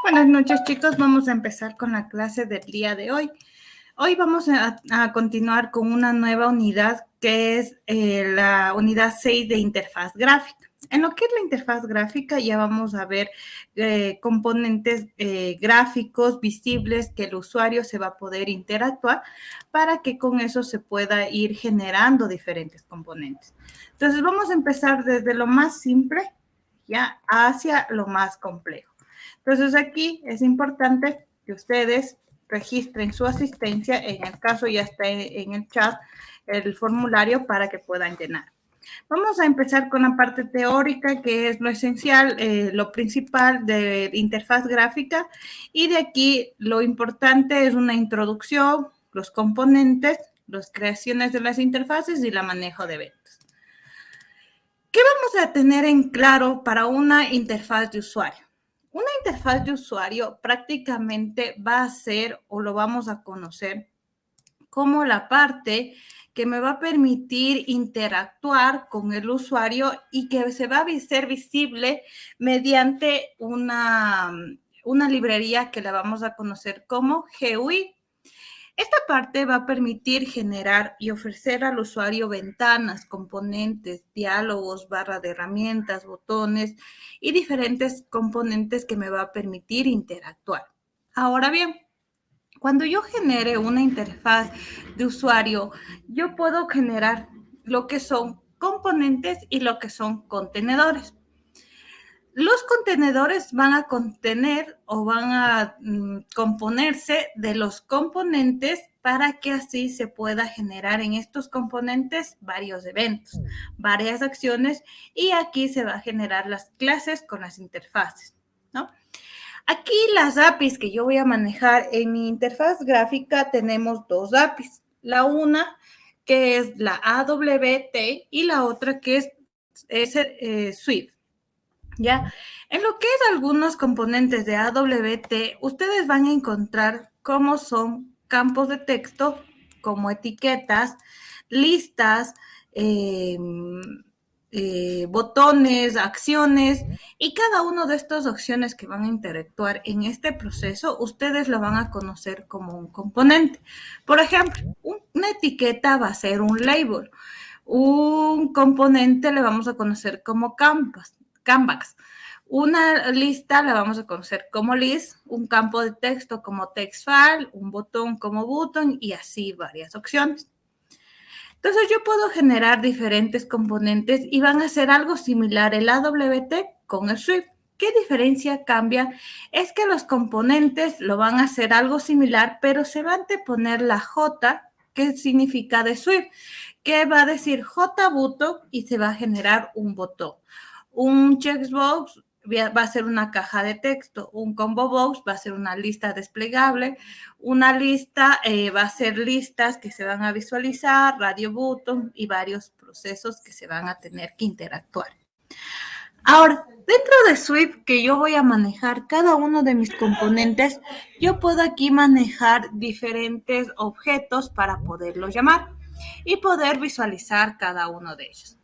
Buenas noches, chicos. Vamos a empezar con la clase del día de hoy. Hoy vamos a continuar con una nueva unidad que es la unidad 6 de interfaz gráfica. En lo que es la interfaz gráfica ya vamos a ver componentes gráficos visibles que el usuario se va a poder interactuar para que con eso se pueda ir generando diferentes componentes. Entonces vamos a empezar desde lo más simple ya hacia lo más complejo. Entonces aquí es importante que ustedes registren su asistencia, en el caso ya está en el chat el formulario para que puedan llenar. Vamos a empezar con la parte teórica, que es lo esencial, lo principal de interfaz gráfica, y de aquí lo importante es una introducción, los componentes, las creaciones de las interfaces y el manejo de eventos. ¿Qué vamos a tener en claro para una interfaz de usuario? Una interfaz de usuario prácticamente va a ser, o lo vamos a conocer, como la parte que me va a permitir interactuar con el usuario y que se va a ser visible mediante una librería que la vamos a conocer como GUI. Esta parte va a permitir generar y ofrecer al usuario ventanas, componentes, diálogos, barra de herramientas, botones y diferentes componentes que me va a permitir interactuar. Ahora bien, cuando yo genere una interfaz de usuario, yo puedo generar lo que son componentes y lo que son contenedores. Los contenedores van a contener o van a componerse de los componentes para que así se pueda generar en estos componentes varios eventos, varias acciones, y aquí se va a generar las clases con las interfaces, ¿no? Aquí las APIs que yo voy a manejar en mi interfaz gráfica tenemos dos APIs. La una que es la AWT y la otra que es Swift. ¿Ya? En lo que es algunos componentes de AWT, ustedes van a encontrar cómo son campos de texto, como etiquetas, listas, botones, acciones, y cada una de estas acciones que van a interactuar en este proceso, ustedes lo van a conocer como un componente. Por ejemplo, una etiqueta va a ser un label. Un componente le vamos a conocer como canvas. Una lista la vamos a conocer como list, un campo de texto como text file, un botón como button y así varias opciones. Entonces yo puedo generar diferentes componentes y van a hacer algo similar el AWT con el Swift. ¿Qué diferencia cambia? Es que los componentes lo van a hacer algo similar, pero se va a anteponer la J, que significa de Swift, que va a decir JButton y se va a generar un botón. Un checkbox va a ser una caja de texto, un combo box va a ser una lista desplegable, una lista va a ser listas que se van a visualizar, radio button y varios procesos que se van a tener que interactuar. Ahora, dentro de Swift, que yo voy a manejar cada uno de mis componentes, yo puedo aquí manejar diferentes objetos para poderlos llamar y poder visualizar cada uno de ellos.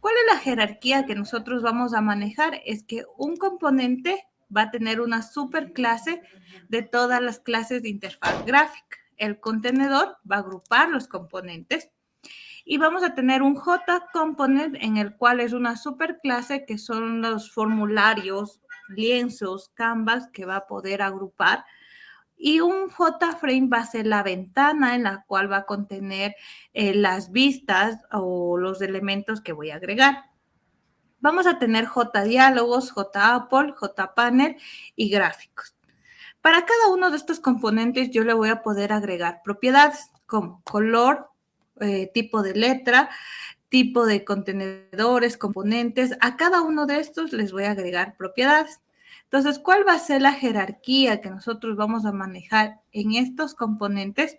¿Cuál es la jerarquía que nosotros vamos a manejar? Es que un componente va a tener una superclase de todas las clases de interfaz gráfica. El contenedor va a agrupar los componentes y vamos a tener un JComponent en el cual es una superclase que son los formularios, lienzos, canvas que va a poder agrupar. Y un JFrame va a ser la ventana en la cual va a contener las vistas o los elementos que voy a agregar. Vamos a tener JDiálogos, JApple, JPanel y gráficos. Para cada uno de estos componentes yo le voy a poder agregar propiedades como color, tipo de letra, tipo de contenedores, componentes. A cada uno de estos les voy a agregar propiedades. Entonces, ¿cuál va a ser la jerarquía que nosotros vamos a manejar en estos componentes?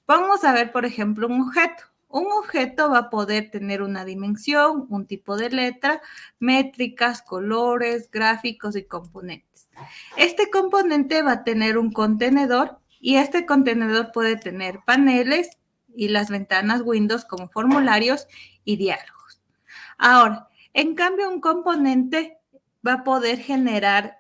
Vamos a ver, por ejemplo, un objeto. Un objeto va a poder tener una dimensión, un tipo de letra, métricas, colores, gráficos y componentes. Este componente va a tener un contenedor y este contenedor puede tener paneles y las ventanas Windows como formularios y diálogos. Ahora, en cambio, un componente va a poder generar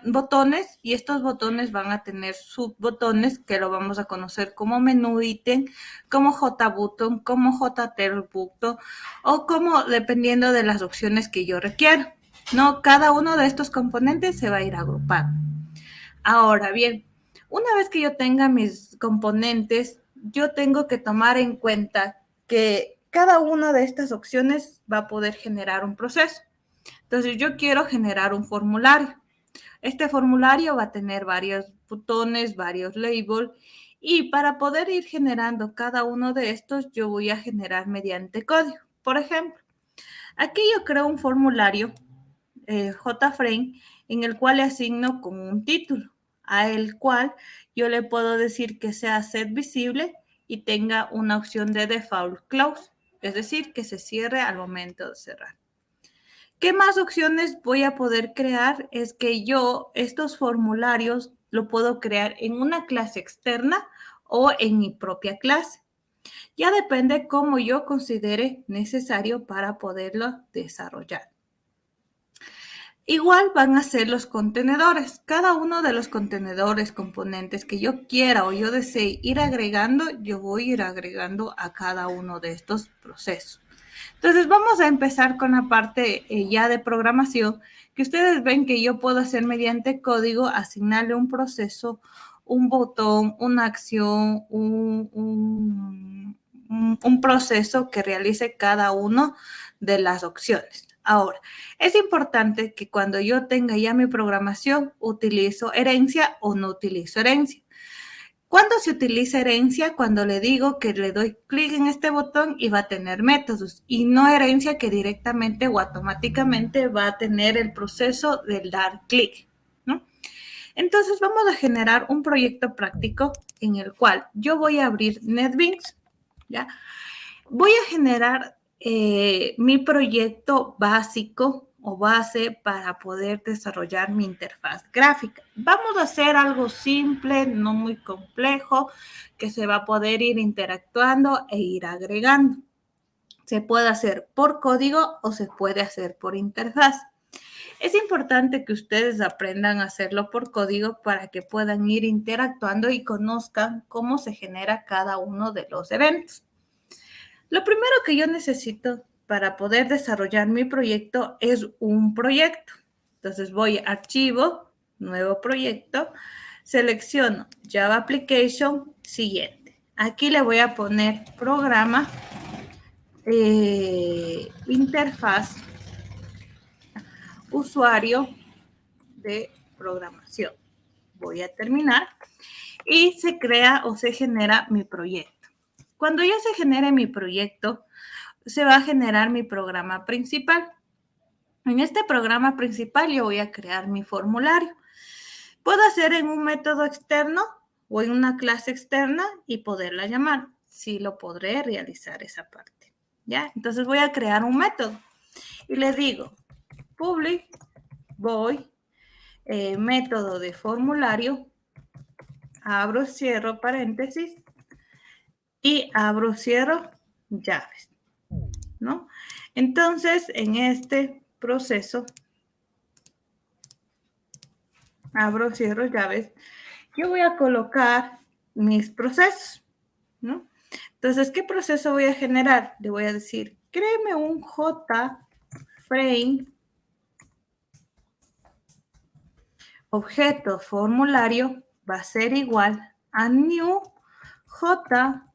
botones y estos botones van a tener subbotones que lo vamos a conocer como menú ítem, como JButton, como JTailButton o como dependiendo de las opciones que yo requiera. ¿No? Cada uno de estos componentes se va a ir agrupando. Ahora bien, una vez que yo tenga mis componentes, yo tengo que tomar en cuenta que cada una de estas opciones va a poder generar un proceso. Entonces, yo quiero generar un formulario. Este formulario va a tener varios botones, varios labels, y para poder ir generando cada uno de estos, yo voy a generar mediante código. Por ejemplo, aquí yo creo un formulario JFrame en el cual le asigno con un título, a el cual yo le puedo decir que sea set visible y tenga una opción de default close, es decir, que se cierre al momento de cerrar. ¿Qué más opciones voy a poder crear? Es que yo estos formularios lo puedo crear en una clase externa o en mi propia clase. Ya depende cómo yo considere necesario para poderlo desarrollar. Igual van a ser los contenedores. Cada uno de los contenedores, componentes que yo quiera o yo desee ir agregando, yo voy a ir agregando a cada uno de estos procesos. Entonces vamos a empezar con la parte ya de programación, que ustedes ven que yo puedo hacer mediante código, asignarle un proceso, un botón, una acción, un proceso que realice cada uno de las opciones. Ahora, es importante que cuando yo tenga ya mi programación, utilizo herencia o no utilizo herencia. ¿Cuándo se utiliza herencia? Cuando le digo que le doy clic en este botón y va a tener métodos, y no herencia que directamente o automáticamente va a tener el proceso del dar clic, ¿no? Entonces vamos a generar un proyecto práctico en el cual yo voy a abrir NetBeans, ¿ya? Voy a generar mi proyecto básico o base para poder desarrollar mi interfaz gráfica. Vamos a hacer algo simple, no muy complejo, que se va a poder ir interactuando e ir agregando. Se puede hacer por código o se puede hacer por interfaz. Es importante que ustedes aprendan a hacerlo por código para que puedan ir interactuando y conozcan cómo se genera cada uno de los eventos. Lo primero que yo necesito para poder desarrollar mi proyecto es un proyecto. Entonces voy a Archivo, Nuevo Proyecto, selecciono Java Application, siguiente. Aquí le voy a poner Programa, Interfaz, Usuario de Programación. Voy a terminar y se crea o se genera mi proyecto. Cuando ya se genere mi proyecto, se va a generar mi programa principal. En este programa principal yo voy a crear mi formulario. Puedo hacer en un método externo o en una clase externa y poderla llamar. Sí lo podré realizar esa parte. ¿Ya? Entonces voy a crear un método y le digo public void método de formulario, abro, cierro paréntesis y abro, cierro llaves, ¿no? Entonces, en este proceso, abro, cierro llaves, yo voy a colocar mis procesos, ¿no? Entonces, ¿qué proceso voy a generar? Le voy a decir, créeme un JFrame, objeto formulario, va a ser igual a new JFrame,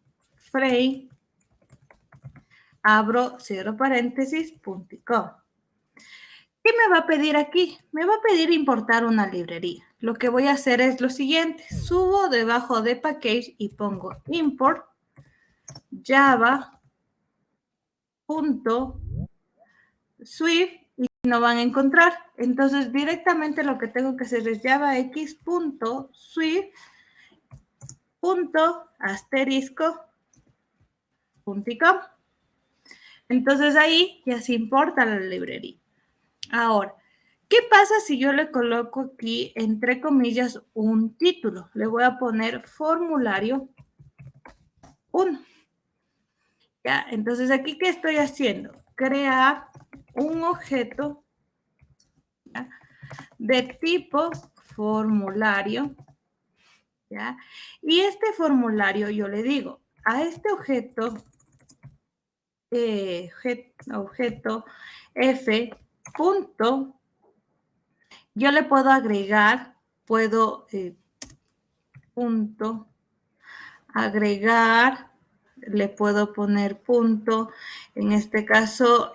abro, cierro paréntesis, .com. ¿Qué me va a pedir aquí? Me va a pedir importar una librería. Lo que voy a hacer es lo siguiente. Subo debajo de package y pongo import java.swift y no van a encontrar. Entonces, directamente lo que tengo que hacer es javax.swift.com. Entonces, ahí ya se importa la librería. Ahora, ¿qué pasa si yo le coloco aquí, entre comillas, un título? Le voy a poner formulario 1. ¿Ya? Entonces, aquí, ¿qué estoy haciendo? Crear un objeto ¿ya? De tipo formulario, ¿ya? Y este formulario yo le digo, a este objeto, objeto F punto, yo le puedo agregar, punto, agregar, le puedo poner punto, en este caso,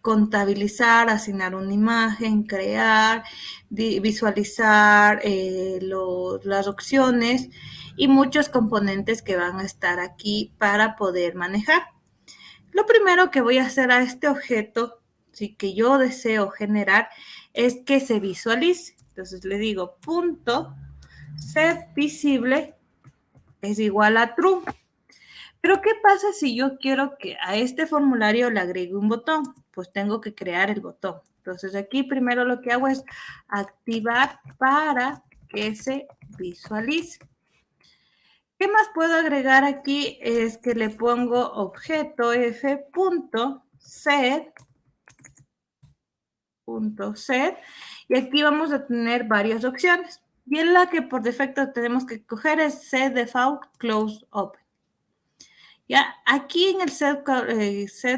contabilizar, asignar una imagen, crear, visualizar las opciones y muchos componentes que van a estar aquí para poder manejar. Lo primero que voy a hacer a este objeto, sí, que yo deseo generar, es que se visualice. Entonces le digo punto set visible es igual a true. Pero ¿qué pasa si yo quiero que a este formulario le agregue un botón? Pues tengo que crear el botón. Entonces aquí primero lo que hago es activar para que se visualice. ¿Qué más puedo agregar aquí? Es que le pongo objeto f.set y aquí vamos a tener varias opciones. Y en la que por defecto tenemos que coger es set default close open. Ya, aquí en el set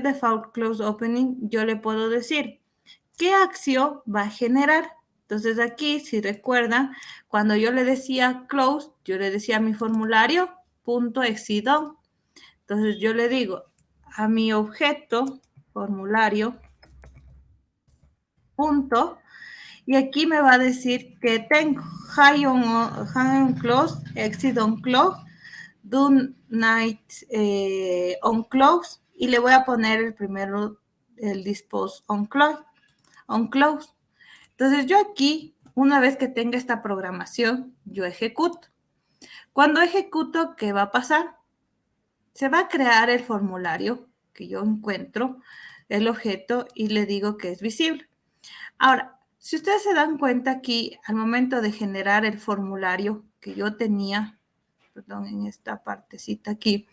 default close opening yo le puedo decir qué acción va a generar. Entonces aquí, si recuerdan, cuando yo le decía close, yo le decía a mi formulario punto exit on. Entonces yo le digo a mi objeto formulario punto y aquí me va a decir que tengo high on close, exit on close, do night on close y le voy a poner el primero, el dispose on close. Entonces yo aquí, una vez que tenga esta programación, yo ejecuto. Cuando ejecuto, ¿qué va a pasar? Se va a crear el formulario que yo encuentro, el objeto, y le digo que es visible. Ahora, si ustedes se dan cuenta aquí, al momento de generar el formulario que yo tenía, perdón, en esta partecita aquí,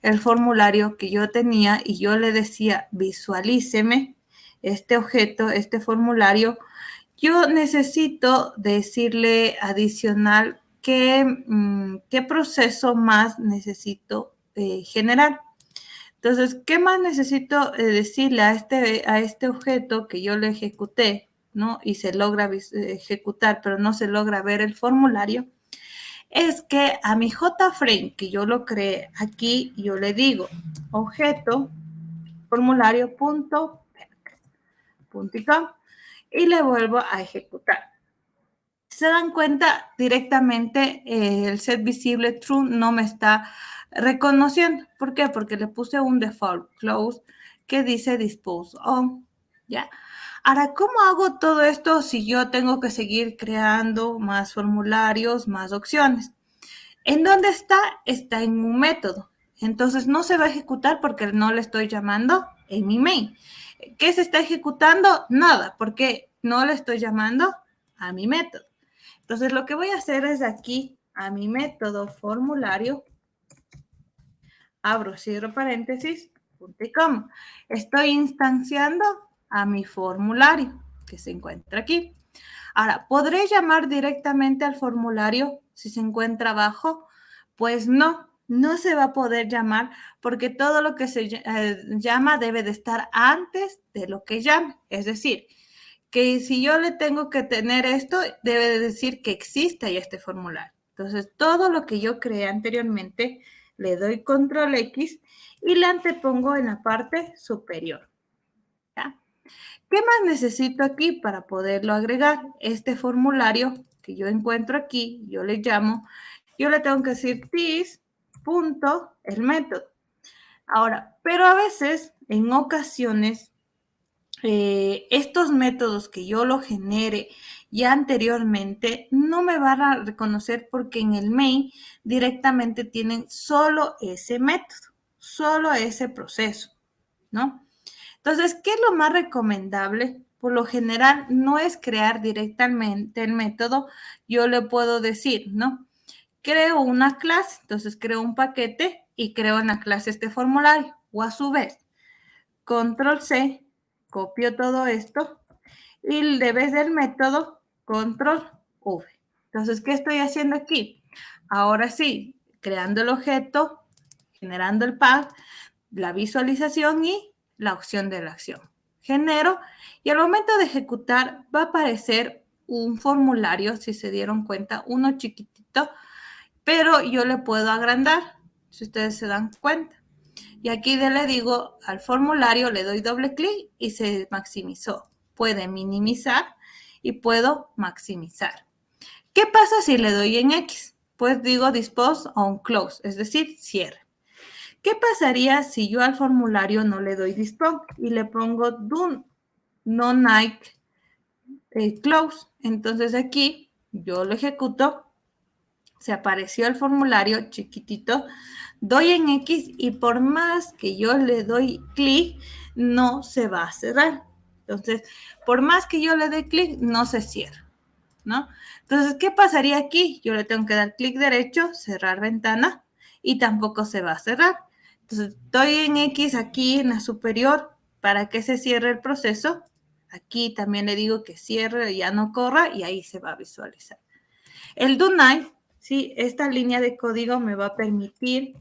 el formulario que yo tenía y yo le decía visualíceme este objeto, este formulario, yo necesito decirle adicional qué proceso más necesito generar. Entonces, ¿qué más necesito decirle a este objeto que yo le ejecuté, ¿no? Y se logra ejecutar, pero no se logra ver el formulario? Es que a mi JFrame, que yo lo creé aquí, yo le digo objeto formulario punto y le vuelvo a ejecutar. Se dan cuenta directamente el set visible true no me está reconociendo. ¿Por qué? Porque le puse un default close que dice dispose on. ¿Ya? Ahora, ¿cómo hago todo esto si yo tengo que seguir creando más formularios, más opciones? ¿En dónde está? Está en un método. Entonces no se va a ejecutar porque no le estoy llamando en mi main. ¿Qué se está ejecutando? Nada, porque no le estoy llamando a mi método. Entonces lo que voy a hacer es aquí a mi método formulario, abro, cierro paréntesis, punto y coma. Estoy instanciando a mi formulario que se encuentra aquí. Ahora, ¿podré llamar directamente al formulario si se encuentra abajo? Pues no, no se va a poder llamar porque todo lo que se llama debe de estar antes de lo que llame. Es decir, que si yo le tengo que tener esto, debe de decir que existe ya este formulario. Entonces, todo lo que yo creé anteriormente, le doy control X y le antepongo en la parte superior. ¿Ya? ¿Qué más necesito aquí para poderlo agregar? Este formulario que yo encuentro aquí, yo le llamo, yo le tengo que decir this, punto, el método. Ahora, pero a veces, en ocasiones, estos métodos que yo lo genere ya anteriormente no me van a reconocer porque en el main directamente tienen solo ese método, solo ese proceso, ¿no? Entonces, ¿qué es lo más recomendable? Por lo general, no es crear directamente el método. Yo le puedo decir, ¿no? Creo una clase, entonces creo un paquete y creo en la clase este formulario. O a su vez, control C, copio todo esto y el debe del método control V. Entonces, ¿qué estoy haciendo aquí? Ahora sí, creando el objeto, generando el path, la visualización y la opción de la acción. Genero y al momento de ejecutar va a aparecer un formulario, si se dieron cuenta, uno chiquitito, pero yo le puedo agrandar, si ustedes se dan cuenta. Y aquí le digo al formulario, le doy doble clic y se maximizó. Puede minimizar y puedo maximizar. ¿Qué pasa si le doy en X? Pues digo dispose on close, es decir, cierre. ¿Qué pasaría si yo al formulario no le doy dispose y le pongo do no night close? Entonces aquí yo lo ejecuto, se apareció el formulario chiquitito, doy en X y por más que yo le doy clic, no se va a cerrar. Entonces, por más que yo le dé clic, no se cierra, ¿no? Entonces, ¿qué pasaría aquí? Yo le tengo que dar clic derecho, cerrar ventana y tampoco se va a cerrar. Entonces, doy en X aquí en la superior para que se cierre el proceso. Aquí también le digo que cierre, ya no corra y ahí se va a visualizar. El do night, ¿sí? Esta línea de código me va a permitir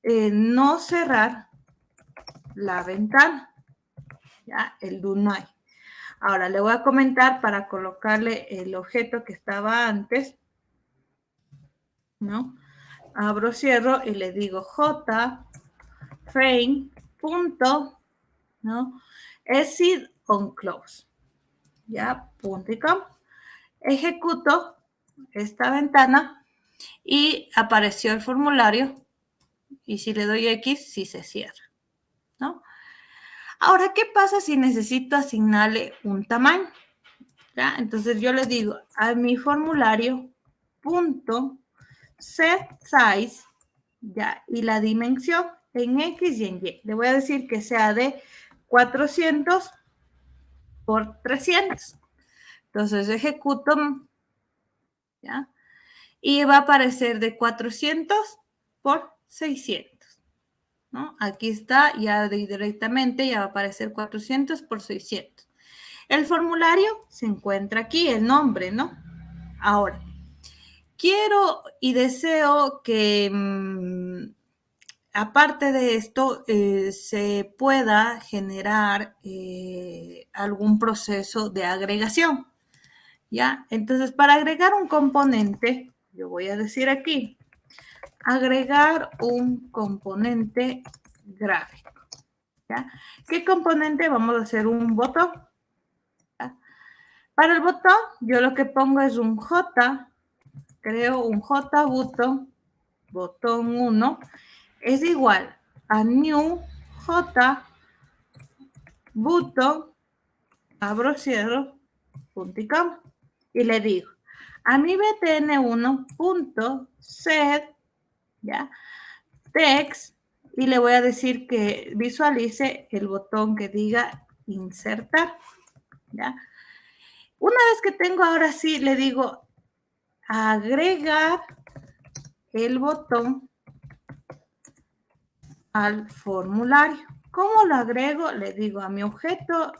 no cerrar la ventana, ¿ya? El do night. Ahora le voy a comentar para colocarle el objeto que estaba antes, ¿no? Abro, cierro y le digo j frame punto, ¿no? Exit on close, ¿ya? Punto y coma. Ejecuto esta ventana y apareció el formulario y si le doy X, sí se cierra, ¿no? Ahora, ¿qué pasa si necesito asignarle un tamaño? ¿Ya? Entonces yo le digo a mi formulario punto set size, ¿ya? Y la dimensión en X y en Y. Le voy a decir que sea de 400 por 300. Entonces ejecuto, ¿ya? Y va a aparecer de 400 por 600, ¿no? Aquí está, ya directamente ya va a aparecer 400 por 600. El formulario se encuentra aquí, el nombre, ¿no? Ahora, quiero y deseo que, aparte de esto, se pueda generar algún proceso de agregación, ¿ya? Entonces, para agregar un componente, yo voy a decir aquí, agregar un componente gráfico, ¿ya? ¿Qué componente? Vamos a hacer un botón, ¿ya? Para el botón, yo lo que pongo es un J, creo un J botón 1, es igual a new J button, abro, cierro, punto y coma. Y le digo, a mi btn1.set, ¿ya? Text, y le voy a decir que visualice el botón que diga insertar, ¿ya? Una vez que tengo ahora sí, le digo agregar el botón al formulario. ¿Cómo lo agrego? Le digo a mi objeto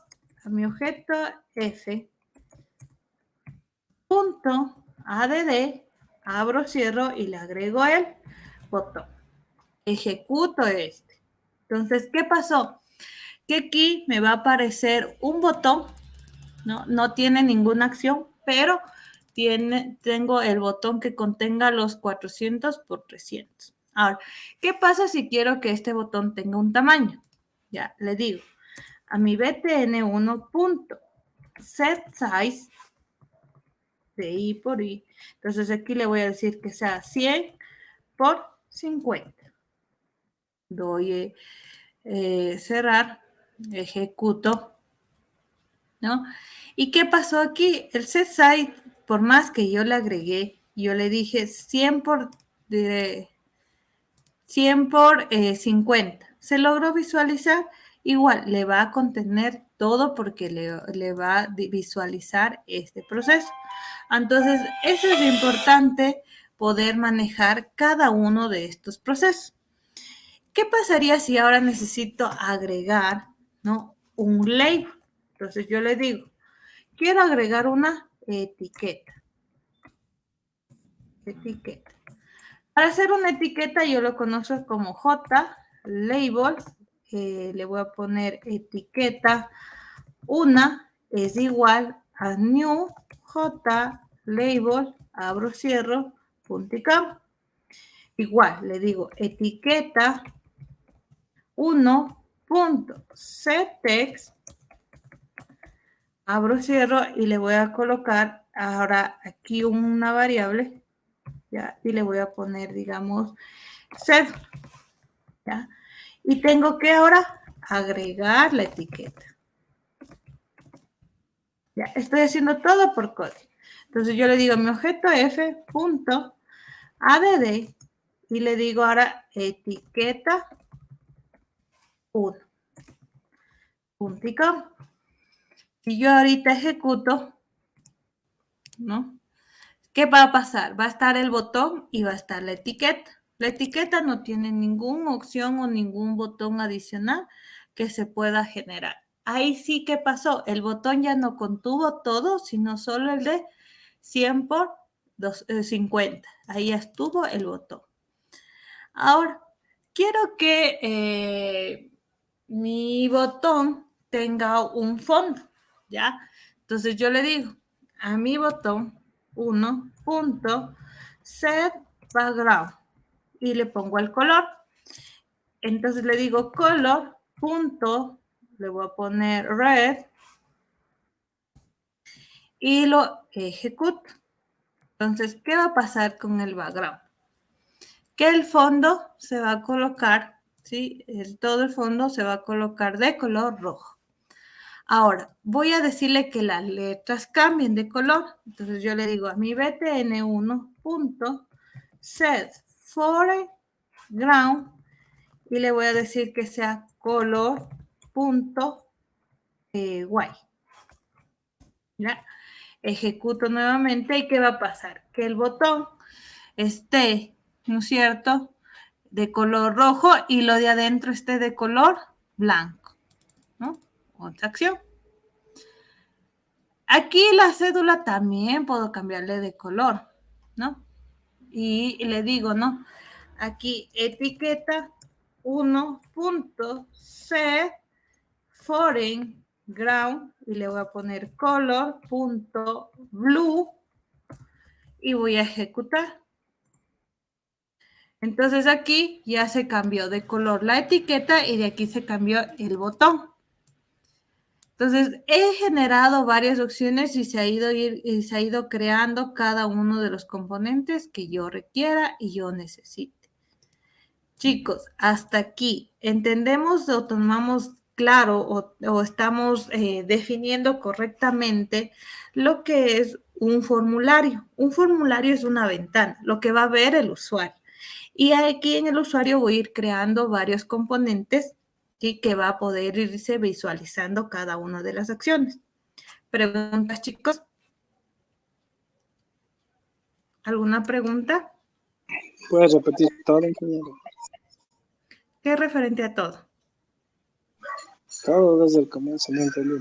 F punto add, abro, cierro y le agrego el botón. Ejecuto este. Entonces, ¿qué pasó? Que aquí me va a aparecer un botón, ¿no? No tiene ninguna acción, pero tengo el botón que contenga los 400 por 300. Ahora, ¿qué pasa si quiero que este botón tenga un tamaño? Ya, le digo a mi btn1.setSize de I por I. Entonces aquí le voy a decir que sea 100 por 50. Doy cerrar, ejecuto, ¿no? ¿Y qué pasó aquí? El setSize, por más que yo le agregué, yo le dije 100 por 50. ¿Se logró visualizar? Igual, le va a contener todo porque le va a visualizar este proceso. Entonces, eso es importante, poder manejar cada uno de estos procesos. ¿Qué pasaría si ahora necesito agregar, ¿no? Un label? Entonces yo le digo, quiero agregar una etiqueta. Etiqueta. Para hacer una etiqueta yo lo conozco como J, label. Le voy a poner etiqueta. Una es igual a new J, label, abro, cierro, punto y coma. Igual, le digo etiqueta 1.setText, abro, cierro y le voy a colocar ahora aquí una variable, ¿ya? Y le voy a poner, digamos, set, ¿ya? Y tengo que ahora agregar la etiqueta. Ya, estoy haciendo todo por código. Entonces yo le digo mi objeto f.add y le digo ahora etiqueta 1. Punto y coma. Si yo ahorita ejecuto, ¿no? ¿Qué va a pasar? Va a estar el botón y va a estar la etiqueta. La etiqueta no tiene ninguna opción o ningún botón adicional que se pueda generar. Ahí sí que pasó. El botón ya no contuvo todo, sino solo el de 100 por 50. Ahí estuvo el botón. Ahora, quiero que mi botón tenga un fondo, ¿ya? Entonces yo le digo a mi botón 1.set background y le pongo el color. Entonces le digo color punto, le voy a poner red y lo ejecuto. Entonces, ¿qué va a pasar con el background? Que el fondo se va a colocar, ¿sí? Todo el fondo se va a colocar de color rojo. Ahora, voy a decirle que las letras cambien de color. Entonces yo le digo a mi btn1.set foreground y le voy a decir que sea color.white. ¿Ya? Ejecuto nuevamente y ¿qué va a pasar? Que el botón esté, ¿no es cierto?, de color rojo y lo de adentro esté de color blanco, ¿no? Otra acción. Aquí la cédula también puedo cambiarle de color, ¿no? Y le digo, ¿no? Aquí etiqueta 1.c foreign ground y le voy a poner color.blue y voy a ejecutar. Entonces aquí ya se cambió de color la etiqueta y de aquí se cambió el botón. Entonces he generado varias opciones y se ha ido creando cada uno de los componentes que yo requiera y yo necesite. Chicos, hasta aquí, ¿entendemos o tomamos claro o estamos definiendo correctamente lo que es un formulario? Un formulario es una ventana, lo que va a ver el usuario. Y aquí en el usuario voy a ir creando varios componentes y que va a poder irse visualizando cada una de las acciones. ¿Preguntas, chicos? ¿Alguna pregunta? ¿Puedes repetir todo, ingeniero? ¿Qué es referente a todo? Todo desde el comienzo, no entendí.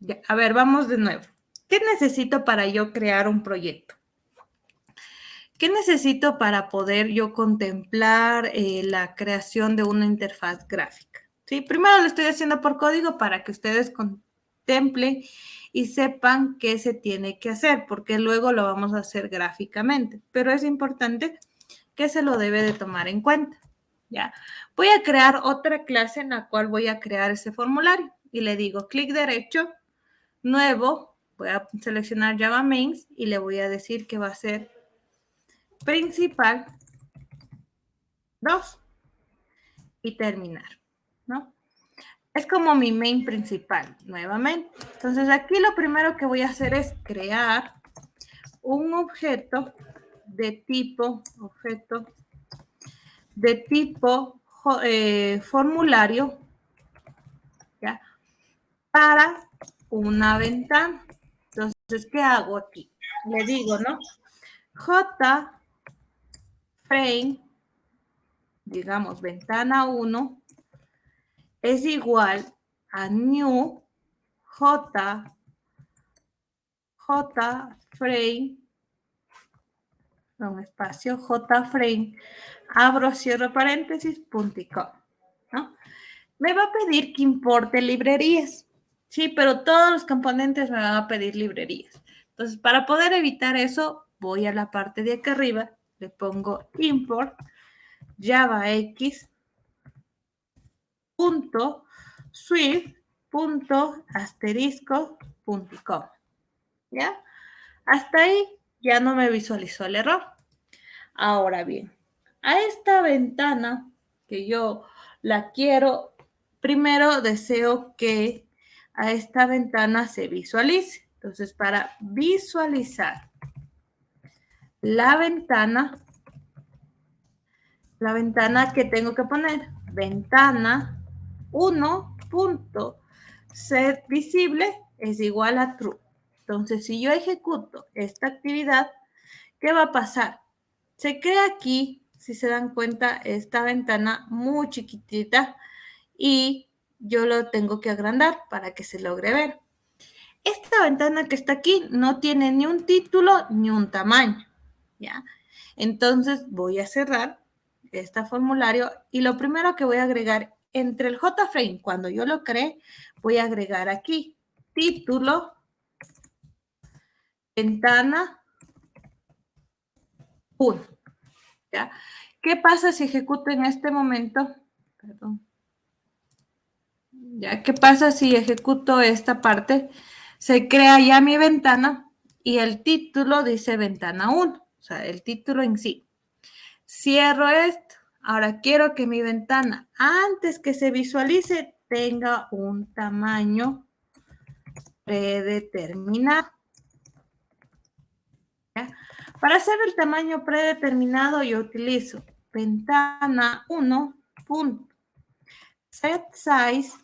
Ya, a ver, vamos de nuevo. ¿Qué necesito para yo crear un proyecto? ¿Qué necesito para poder yo contemplar la creación de una interfaz gráfica? ¿Sí? Primero lo estoy haciendo por código para que ustedes contemplen y sepan qué se tiene que hacer, porque luego lo vamos a hacer gráficamente. Pero es importante que se lo debe de tomar en cuenta. ¿Ya? Voy a crear otra clase en la cual voy a crear ese formulario y le digo clic derecho, nuevo, voy a seleccionar Java Mains y le voy a decir que va a ser principal 2 y terminar, ¿no? Es como mi main principal, nuevamente. Entonces aquí lo primero que voy a hacer es crear un objeto de tipo formulario, ¿ya? Para una ventana. Entonces, ¿qué hago aquí? Le digo, ¿no? JFrame, digamos, ventana 1, es igual a new JFrame, un espacio, JFrame, abro, cierro paréntesis, .com, ¿no? Me va a pedir que importe librerías, sí, pero todos los componentes me van a pedir librerías. Entonces, para poder evitar eso, voy a la parte de acá arriba, le pongo import javax swift.asterisco.com, ¿ya? Hasta ahí ya no me visualizó el error. Ahora bien, a esta ventana que yo la quiero, primero deseo que a esta ventana se visualice. Entonces, para visualizar la ventana que tengo que poner, ventana 1.setVisible es igual a true. Entonces, si yo ejecuto esta actividad, ¿qué va a pasar? Se crea aquí, si se dan cuenta, esta ventana muy chiquitita y yo lo tengo que agrandar para que se logre ver. Esta ventana que está aquí no tiene ni un título ni un tamaño, ¿ya? Entonces voy a cerrar este formulario y lo primero que voy a agregar entre el JFrame, cuando yo lo cree, voy a agregar aquí título, ventana 1, ¿ya? ¿Qué pasa si ejecuto en este momento? Perdón. ¿Ya? ¿Qué pasa si ejecuto esta parte? Se crea ya mi ventana y el título dice ventana 1, o sea, el título en sí. Cierro esto. Ahora quiero que mi ventana, antes que se visualice, tenga un tamaño predeterminado. ¿Ya? Para hacer el tamaño predeterminado, yo utilizo ventana 1.setSize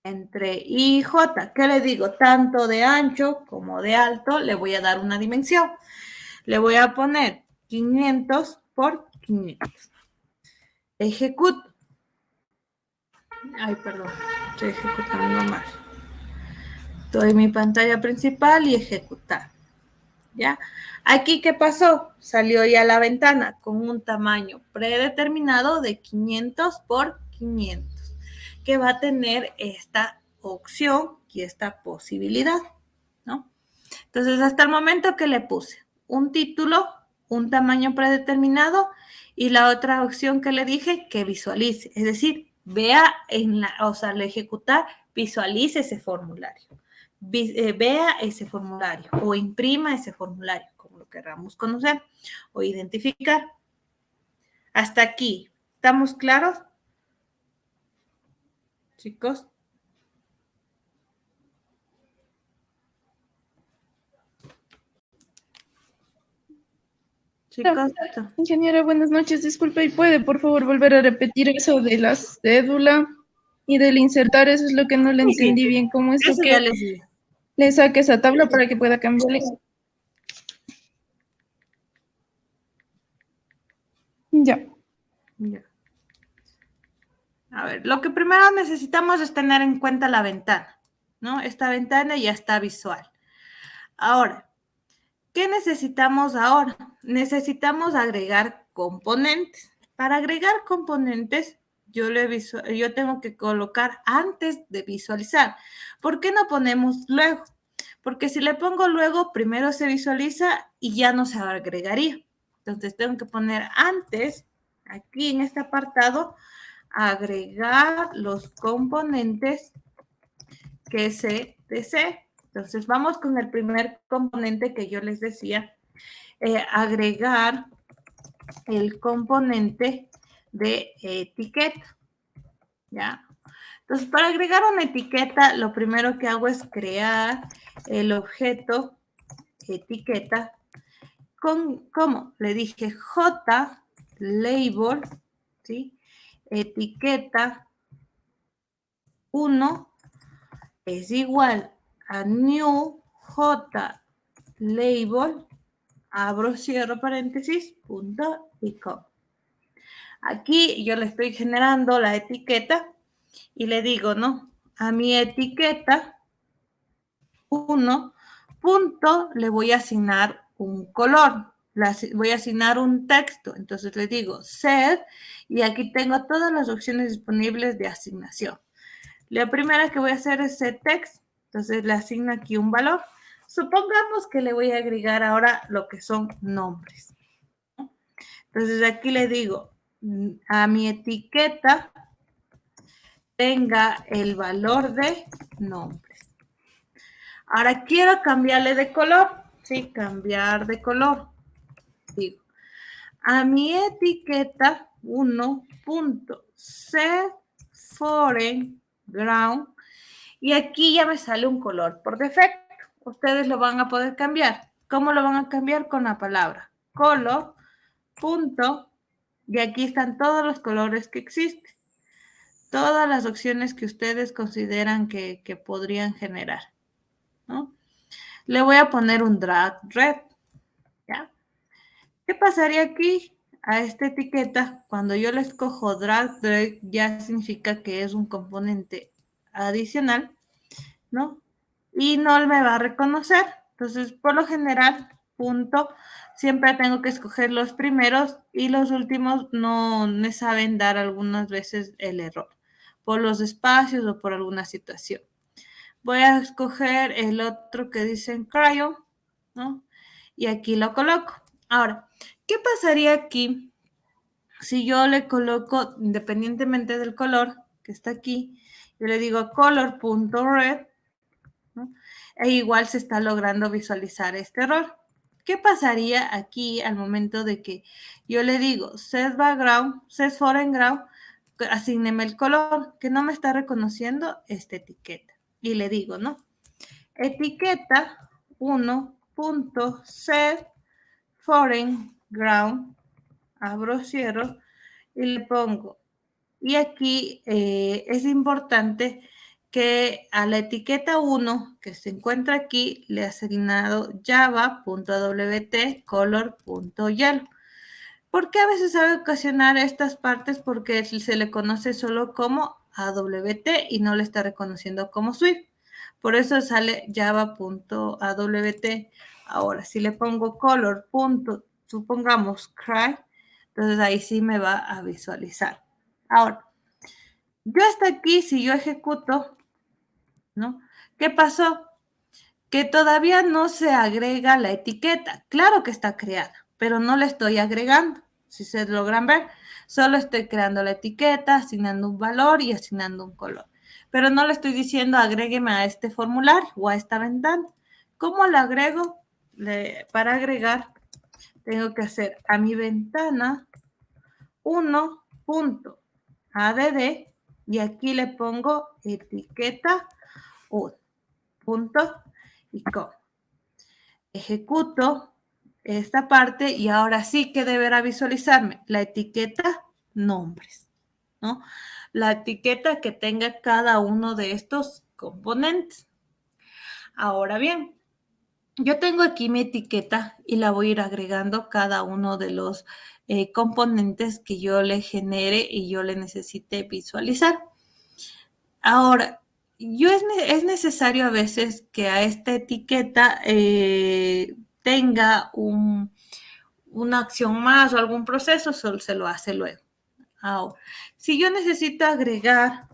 entre I y J. ¿Qué le digo? Tanto de ancho como de alto, le voy a dar una dimensión. Le voy a poner 500 por 500. Ejecuto. Ay, perdón, estoy ejecutando mal. Doy mi pantalla principal y ejecutar. ¿Ya? Aquí, ¿qué pasó? Salió ya la ventana con un tamaño predeterminado de 500 por 500, que va a tener esta opción y esta posibilidad, ¿no? Entonces, hasta el momento que le puse un título, un tamaño predeterminado y la otra opción que le dije, que visualice, es decir, vea al ejecutar, visualice ese formulario. Vea ese formulario o imprima ese formulario, como lo queramos conocer o identificar. Hasta aquí, ¿estamos claros? Chicos. Chicos. Ingeniera, buenas noches. Disculpe, ¿y puede por favor volver a repetir eso de la cédula y del insertar? Eso es lo que no le entendí bien. ¿Cómo es Eso que ya les di. le saque esa tabla para que pueda cambiarle? Ya. Ya. A ver, lo que primero necesitamos es tener en cuenta la ventana, ¿no? Esta ventana ya está visual. Ahora, ¿qué necesitamos ahora? Necesitamos agregar componentes. Para agregar componentes, yo tengo que colocar antes de visualizar. ¿Por qué no ponemos luego? Porque si le pongo luego, primero se visualiza y ya no se agregaría. Entonces, tengo que poner antes, aquí en este apartado, agregar los componentes que se desee. Entonces, vamos con el primer componente que yo les decía, agregar el componente de etiqueta, ¿ya? Entonces, para agregar una etiqueta, lo primero que hago es crear el objeto etiqueta con, ¿cómo? Le dije JLabel, ¿sí? Etiqueta 1 es igual a new JLabel, abro, cierro paréntesis, punto y com. Aquí yo le estoy generando la etiqueta y le digo, ¿no? A mi etiqueta 1, punto, le voy a asignar un color, voy a asignar un texto. Entonces le digo set y aquí tengo todas las opciones disponibles de asignación. La primera que voy a hacer es set text, entonces le asigno aquí un valor. Supongamos que le voy a agregar ahora lo que son nombres. Entonces aquí le digo a mi etiqueta tenga el valor de nombres. Ahora quiero cambiarle de color, ¿sí? Cambiar de color. Digo, a mi etiqueta 1.set foreground y aquí ya me sale un color por defecto. Ustedes lo van a poder cambiar. ¿Cómo lo van a cambiar? Con la palabra color, punto, y aquí están todos los colores que existen. Todas las opciones que ustedes consideran que podrían generar, ¿no? Le voy a poner un drag red, ¿ya? ¿Qué pasaría aquí? A esta etiqueta, cuando yo le escojo drag red, ya significa que es un componente adicional, ¿no? Y no me va a reconocer. Entonces, por lo general, punto, siempre tengo que escoger los primeros y los últimos no me saben dar algunas veces el error por los espacios o por alguna situación. Voy a escoger el otro que dice en crayon, ¿no? Y aquí lo coloco. Ahora, ¿qué pasaría aquí si yo le coloco, independientemente del color que está aquí, yo le digo color.red, ¿no? E igual se está logrando visualizar este error. ¿Qué pasaría aquí al momento de que yo le digo set background, set foreground, asígneme el color, que no me está reconociendo esta etiqueta? Y le digo, ¿no? Etiqueta 1.set foreground, abro, cierro, y le pongo. Y aquí es importante que a la etiqueta 1 que se encuentra aquí le he asignado java.wt color.yellow. ¿Por qué a veces sabe ocasionar estas partes? Porque se le conoce solo como AWT y no le está reconociendo como Swift. Por eso sale java.awt. Ahora, si le pongo color. Supongamos cry, entonces ahí sí me va a visualizar. Ahora, yo hasta aquí, si yo ejecuto, ¿no? ¿Qué pasó? Que todavía no se agrega la etiqueta. Claro que está creada, pero no la estoy agregando. Si se logran ver, solo estoy creando la etiqueta, asignando un valor y asignando un color. Pero no le estoy diciendo agrégueme a este formulario o a esta ventana. ¿Cómo la agrego? Para agregar, tengo que hacer a mi ventana 1.add y aquí le pongo etiqueta 1. Punto y com. Ejecuto esta parte y ahora sí que deberá visualizarme la etiqueta nombres, ¿no? La etiqueta que tenga cada uno de estos componentes. Ahora bien, yo tengo aquí mi etiqueta y la voy a ir agregando cada uno de los componentes que yo le genere y yo le necesite visualizar. Ahora, es necesario a veces que a esta etiqueta tenga una acción más o algún proceso, solo se lo hace luego. Ahora, si yo necesito agregar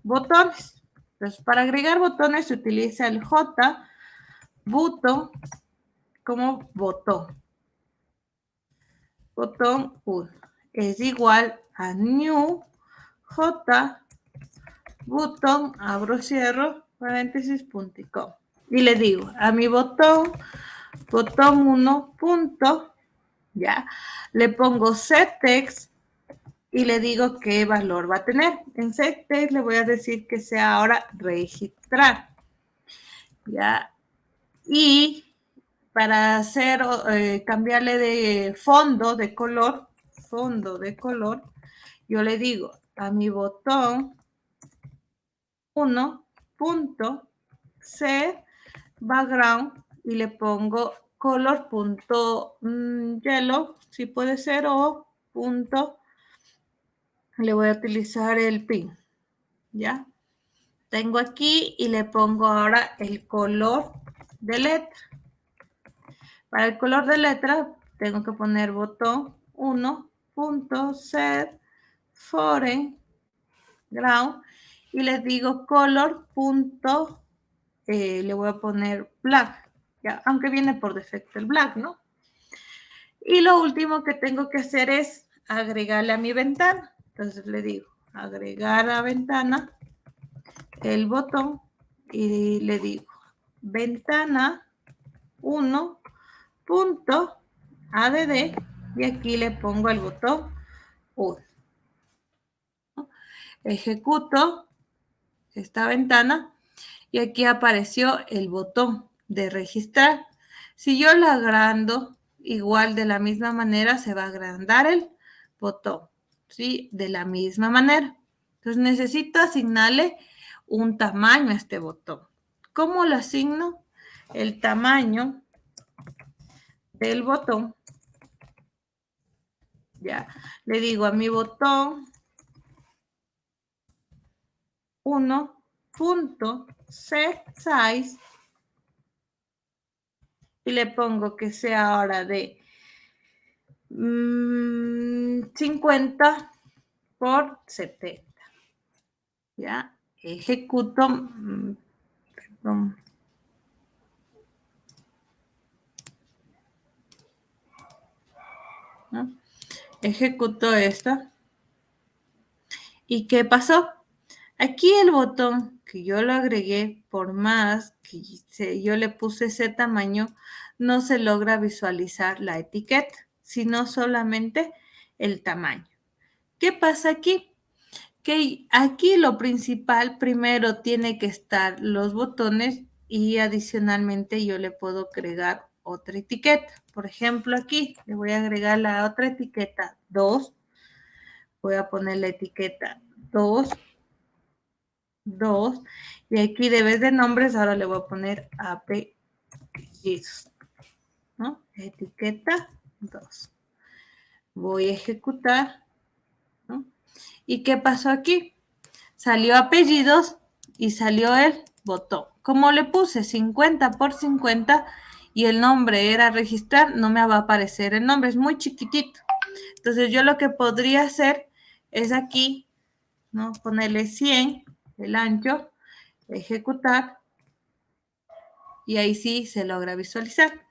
botones, entonces para agregar botones se utiliza el J button como botón. Botón 1 es igual a new J botón, abro, cierro, paréntesis, punto y com. Y le digo a mi botón 1, punto, ya, le pongo set text y le digo qué valor va a tener. En set text le voy a decir que sea ahora registrar, ya, y para hacer, cambiarle de fondo de color, yo le digo a mi botón 1, punto, set background y le pongo color.yellow, si puede ser, o punto, le voy a utilizar el pin, ¿ya? tengo aquí y le pongo ahora el color de letra. Para el color de letra tengo que poner botón 1.set foreground y les digo color. Le voy a poner black, ¿ya? Aunque viene por defecto el black, ¿no? Y lo último que tengo que hacer es agregarle a mi ventana. Entonces le digo agregar a ventana el botón y le digo ventana 1.add y aquí le pongo el botón 1. Ejecuto esta ventana y aquí apareció el botón de registrar. Si yo lo agrando, igual de la misma manera se va a agrandar el botón, ¿sí? De la misma manera. Entonces necesito asignarle un tamaño a este botón. ¿Cómo lo asigno? El tamaño del botón, ya, le digo a mi botón 1.setSize y le pongo que sea ahora de 50 por 70. Ya, ejecuto, perdón. ¿No? Ejecuto esta. ¿Y qué pasó? Aquí el botón que yo lo agregué, por más que yo le puse ese tamaño, no se logra visualizar la etiqueta, sino solamente el tamaño. ¿Qué pasa aquí? Que aquí lo principal, primero tiene que estar los botones y adicionalmente yo le puedo agregar otra etiqueta. Por ejemplo, aquí le voy a agregar la otra etiqueta 2. Voy a poner la etiqueta 2. Y aquí de vez de nombres ahora le voy a poner apellidos, ¿no? Etiqueta 2. Voy a ejecutar, ¿no? ¿Y qué pasó aquí? Salió apellidos y salió el botón. Como le puse 50 por 50 y el nombre era registrar, no me va a aparecer el nombre, es muy chiquitito. Entonces yo lo que podría hacer es aquí, ¿no? Ponerle 100, el ancho, ejecutar y ahí sí se logra visualizar.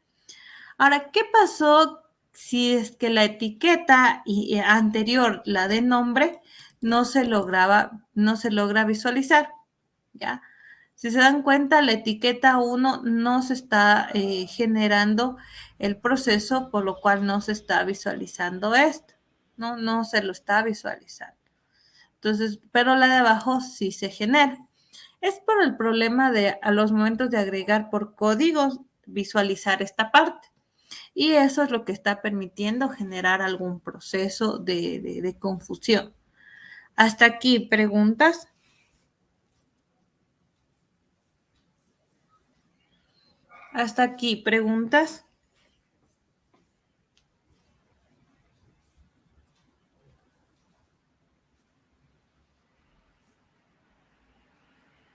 Ahora, ¿qué pasó si es que la etiqueta anterior, la de nombre, no se logra visualizar? ¿Ya? Si se dan cuenta, la etiqueta 1 no se está generando el proceso, por lo cual no se está visualizando esto, ¿no? No se lo está visualizando. Entonces, pero la de abajo sí se genera. Es por el problema de a los momentos de agregar por códigos visualizar esta parte. Y eso es lo que está permitiendo generar algún proceso de confusión. Hasta aquí, ¿preguntas? Hasta aquí, ¿preguntas?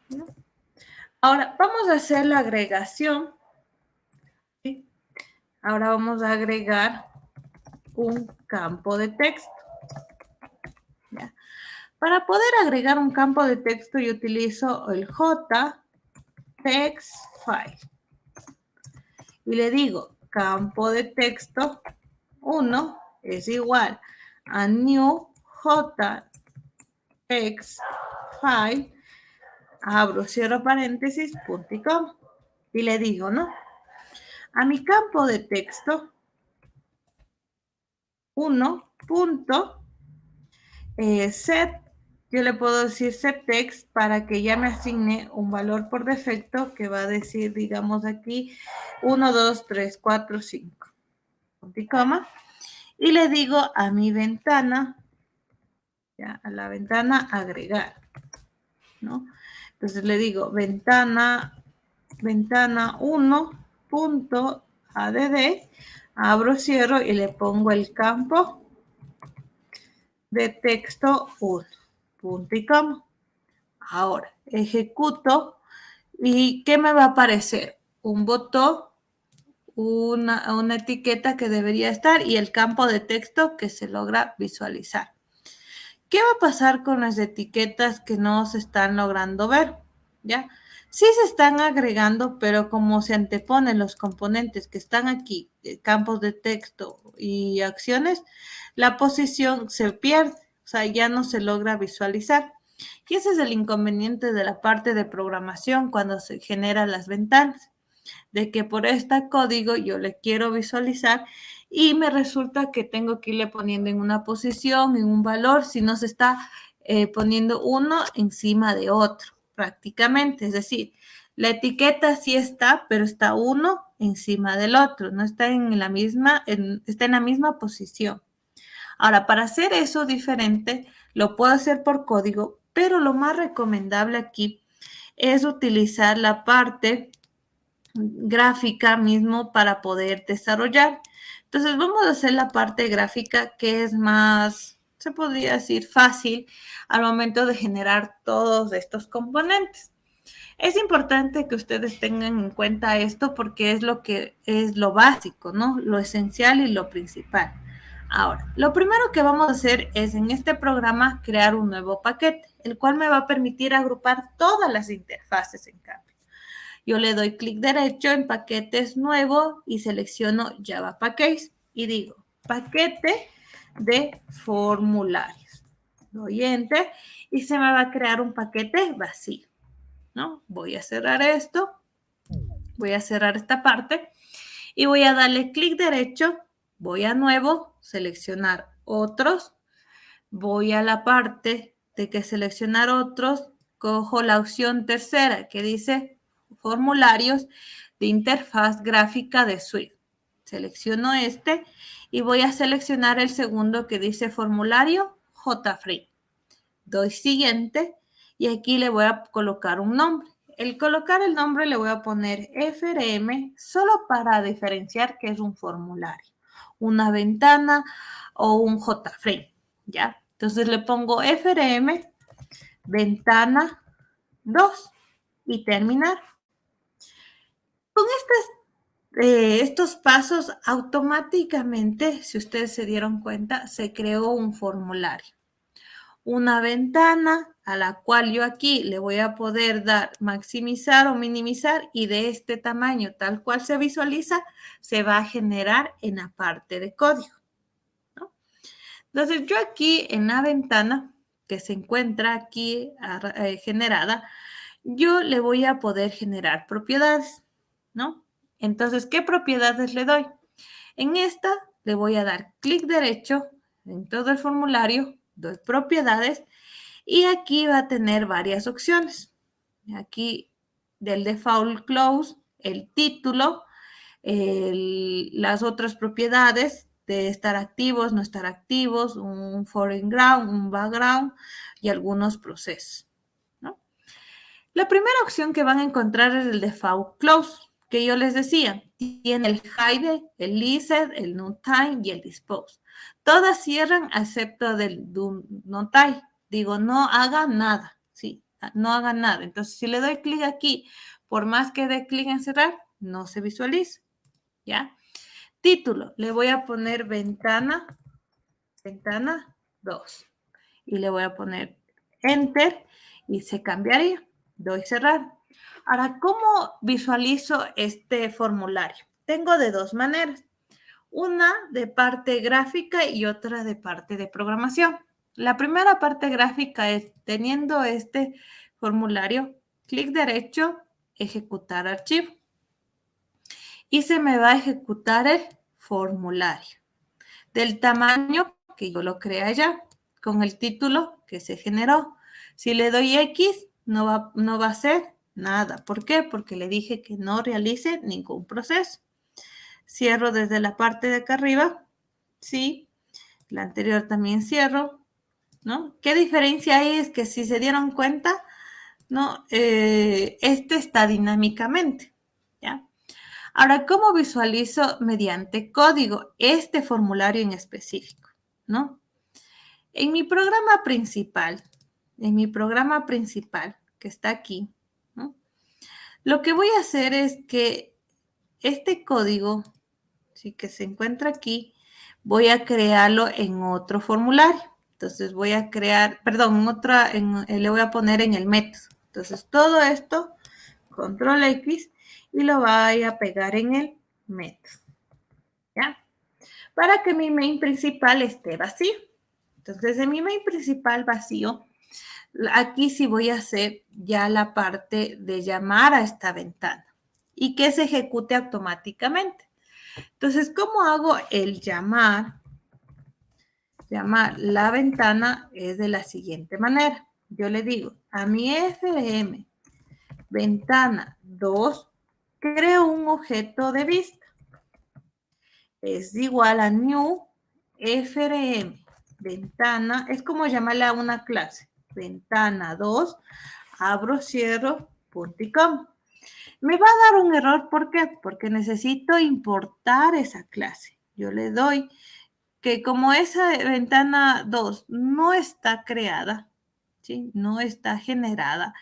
¿No? Ahora, vamos a hacer la agregación. ¿Sí? Ahora vamos a agregar un campo de texto. ¿Ya? Para poder agregar un campo de texto, yo utilizo el JTextFile. Y le digo, campo de texto 1 es igual a new JTextFile, abro, cierro paréntesis, punto y coma. Y le digo, ¿no? A mi campo de texto 1.set, yo le puedo decir setText para que ya me asigne un valor por defecto que va a decir, digamos aquí, 1, 2, 3, 4, 5. Punto y coma. Y le digo a mi ventana, ya, a la ventana agregar, ¿no? Entonces le digo ventana 1.add, abro, cierro y le pongo el campo de texto 1, punto y coma. Ahora, ejecuto y ¿qué me va a aparecer? Un botón, una etiqueta que debería estar y el campo de texto que se logra visualizar. ¿Qué va a pasar con las etiquetas que no se están logrando ver? ¿Ya? Sí se están agregando, pero como se anteponen los componentes que están aquí, campos de texto y acciones, la posición se pierde, o sea, ya no se logra visualizar. Y ese es el inconveniente de la parte de programación cuando se generan las ventanas, de que por este código yo le quiero visualizar y me resulta que tengo que irle poniendo en una posición, en un valor, si no se está poniendo uno encima de otro, prácticamente. Es decir, la etiqueta sí está, pero está uno encima del otro, no está en la misma, está en la misma posición. Ahora, para hacer eso diferente, lo puedo hacer por código, pero lo más recomendable aquí es utilizar la parte gráfica mismo para poder desarrollar. Entonces vamos a hacer la parte gráfica que es más, se podría decir, fácil al momento de generar todos estos componentes. Es importante que ustedes tengan en cuenta esto porque es lo que es lo básico, ¿no? Lo esencial y lo principal. Ahora, lo primero que vamos a hacer es en este programa crear un nuevo paquete, el cual me va a permitir agrupar todas las interfaces en cambio. Yo le doy clic derecho en paquetes nuevo y selecciono Java Package y digo paquete de formularios. Doy enter y se me va a crear un paquete vacío, ¿no? Voy a cerrar esto, voy a cerrar esta parte y voy a darle clic derecho, voy a nuevo, seleccionar otros, voy a la parte de que seleccionar otros, cojo la opción tercera que dice formularios de interfaz gráfica de Swift. Selecciono este y voy a seleccionar el segundo que dice formulario JFrame. Doy siguiente y aquí le voy a colocar un nombre. El colocar el nombre le voy a poner FRM solo para diferenciar que es un formulario, una ventana o un JFrame, ¿ya? Entonces le pongo FRM ventana 2 y terminar. Con estos pasos automáticamente, si ustedes se dieron cuenta, se creó un formulario. Una ventana a la cual yo aquí le voy a poder dar maximizar o minimizar y de este tamaño tal cual se visualiza, se va a generar en la parte de código, ¿no? Entonces yo aquí en la ventana que se encuentra aquí generada, yo le voy a poder generar propiedades, ¿no? Entonces, ¿qué propiedades le doy? En esta le voy a dar clic derecho en todo el formulario, doy propiedades y aquí va a tener varias opciones. Aquí del default clause, el título, las otras propiedades de estar activos, no estar activos, un foreground, un background y algunos procesos, ¿no? La primera opción que van a encontrar es el default clause, que yo les decía, tiene el hide, el listed, el noTime y el dispose. Todas cierran excepto del do noTime. Digo, no haga nada, ¿sí? No haga nada. Entonces, si le doy clic aquí, por más que dé clic en cerrar, no se visualiza, ¿ya? Título, le voy a poner ventana 2 y le voy a poner enter y se cambiaría. Doy cerrar. Ahora, ¿cómo visualizo este formulario? Tengo de dos maneras. Una de parte gráfica y otra de parte de programación. La primera parte gráfica es teniendo este formulario, clic derecho, ejecutar archivo. Y se me va a ejecutar el formulario del tamaño que yo lo creé allá, con el título que se generó. Si le doy X, no va a hacer nada. ¿Por qué? Porque le dije que no realice ningún proceso. Cierro desde la parte de acá arriba. Sí. La anterior también cierro, ¿no? ¿Qué diferencia hay? Es que si se dieron cuenta, ¿no? Este está dinámicamente, ¿ya? Ahora, ¿cómo visualizo mediante código este formulario en específico, ¿no? En mi programa principal, en mi programa principal, que está aquí, ¿no? Lo que voy a hacer es que este código, sí, que se encuentra aquí, voy a crearlo en otro formulario. Entonces voy a crear, perdón, le voy a poner en el método. Entonces todo esto, control X, y lo voy a pegar en el método, ¿ya? Para que mi main principal esté vacío. Entonces en mi main principal vacío, aquí sí voy a hacer ya la parte de llamar a esta ventana y que se ejecute automáticamente. Entonces, ¿cómo hago el llamar? Llamar la ventana es de la siguiente manera. Yo le digo a mi FRM ventana 2, creo un objeto de vista. Es igual a new FRM ventana, es como llamarle a una clase. Ventana 2, abro, cierro, punto y coma. Me va a dar un error, ¿por qué? Porque necesito importar esa clase. Yo le doy que como esa ventana 2 no está creada, ¿sí? No está generada